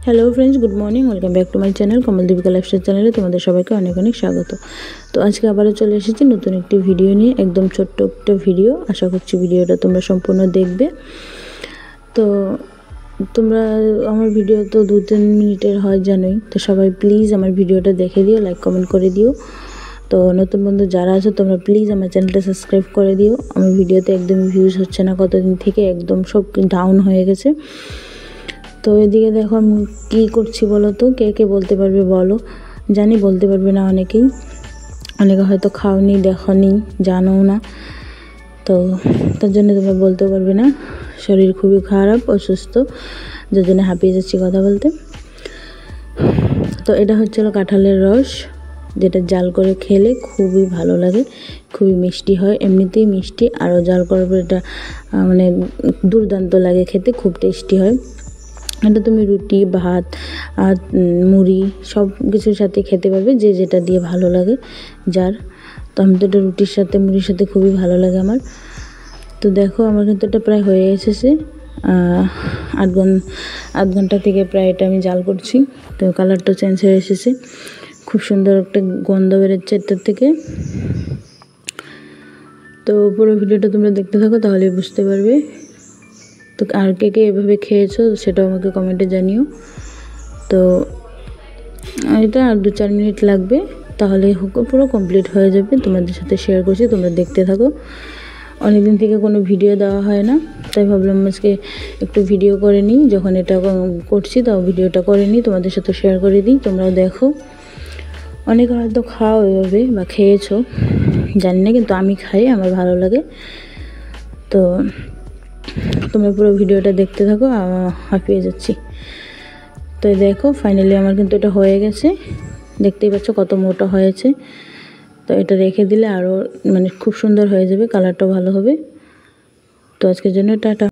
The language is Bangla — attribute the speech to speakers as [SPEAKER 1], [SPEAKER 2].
[SPEAKER 1] Hello friends, good morning. Welcome back to my channel Kamal Deepika lifestyle চ্যানেলে তোমাদের সবাইকে অনেক অনেক স্বাগত। তো আজকে আবারও চলে এসেছি নতুন একটি ভিডিও নিয়ে, একদম ছোট্ট একটা ভিডিও। আশা করছি ভিডিওটা তোমরা সম্পূর্ণ দেখবে। তো তোমরা আমার ভিডিও তো 2-3 মিনিটের হয় জানোই, তো সবাই প্লিজ আমার ভিডিওটা দেখে দিও, লাইক কমেন্ট করে দিও। তো নতুন বন্ধু যারা আছে তোমরা প্লিজ আমার চ্যানেলটা সাবস্ক্রাইব করে দিও। আমার ভিডিওতে একদমই ভিউজ হচ্ছে না, কতদিন থেকে একদম সব ডাউন হয়ে গেছে। তো এদিকে দেখো আমি কী করছি বলো তো, কে কে বলতে পারবে বলো? জানি বলতে পারবে না অনেকেই, অনেকে হয়তো খাওনি, দেখনি, জানো না, তো তার জন্য তোমরা বলতেও পারবে না। শরীর খুবই খারাপ, অসুস্থ, যার জন্য হাঁপিয়ে যাচ্ছি কথা বলতে। তো এটা হচ্ছিল কাঁঠালের রস, যেটা জাল করে খেলে খুবই ভালো লাগে, খুবই মিষ্টি হয়, এমনিতেই মিষ্টি, আরও জাল করার পর এটা মানে দুর্দান্ত লাগে খেতে, খুব টেস্টি হয়। এটা তুমি রুটি, ভাত আর মুড়ি সব কিছুর সাথে খেতে পারবে, যে যেটা দিয়ে ভালো লাগে যার। তো আমি তো এটা রুটির সাথে, মুড়ির সাথে খুবই ভালো লাগে আমার। তো দেখো আমার কিন্তু এটা প্রায় হয়ে এসেছে, 8 ঘন্টা থেকে প্রায় এটা আমি জাল করছি। তো কালারটা চেঞ্জ হয়ে এসেছে, খুব সুন্দর একটা গন্ধ বেরোচ্ছে এটার থেকে। তো পুরো ভিডিওটা তোমরা দেখতে থাকো, তাহলে বুঝতে পারবে। তো আর কে কে এভাবে খেয়েছো সেটাও আমাকে কমেন্টে জানিও। তো এটা আর 2-4 মিনিট লাগবে, তাহলে পুরো কমপ্লিট হয়ে যাবে। তোমাদের সাথে শেয়ার করছি, তোমরা দেখতে থাকো। অনেকদিন থেকে কোনো ভিডিও দেওয়া হয় না, তাই ভাবলাম আজকে একটু ভিডিও করে নিই। যখন এটা করছি তাও ভিডিওটা করে নিই, তোমাদের সাথে শেয়ার করে দিই, তোমরাও দেখো। অনেকে হয়তো খাও এভাবে বা খেয়েছো, জানি না, কিন্তু আমি খাই, আমার ভালো লাগে। তো তোমরা পুরো ভিডিওটা দেখতে থাকো, হাঁপিয়ে যাচ্ছি। তো দেখো ফাইনালি আমার কিন্তু এটা হয়ে গেছে, দেখতেই পাচ্ছ কত মোটা হয়েছে। তো এটা রেখে দিলে আরও মানে খুব সুন্দর হয়ে যাবে, কালারটাও ভালো হবে। তো আজকের জন্য টাটা।